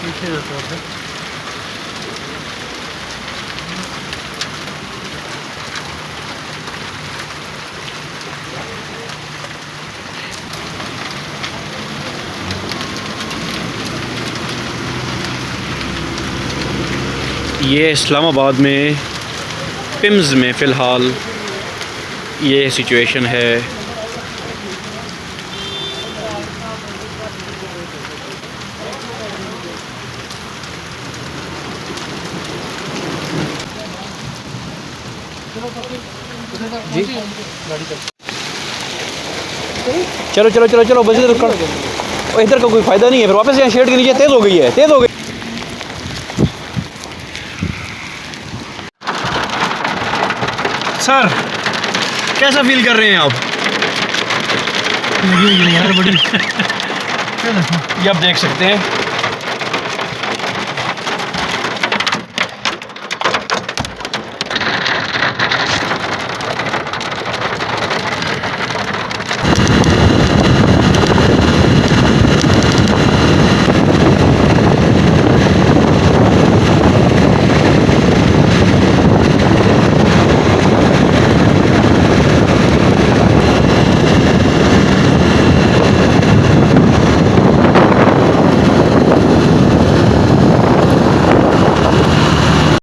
पीछे जाता है। ये इस्लामाबाद में पिम्स में फ़िलहाल ये सिचुएशन है। जी चलो चलो चलो चलो बस इधर इधर का कोई फ़ायदा नहीं है, फिर वापस यहाँ शेड के नीचे तेज़ हो गई है, तेज़ हो गई। सर कैसा फील कर रहे हैं आप? लगी हुई है यार बड़ी। ये आप देख सकते हैं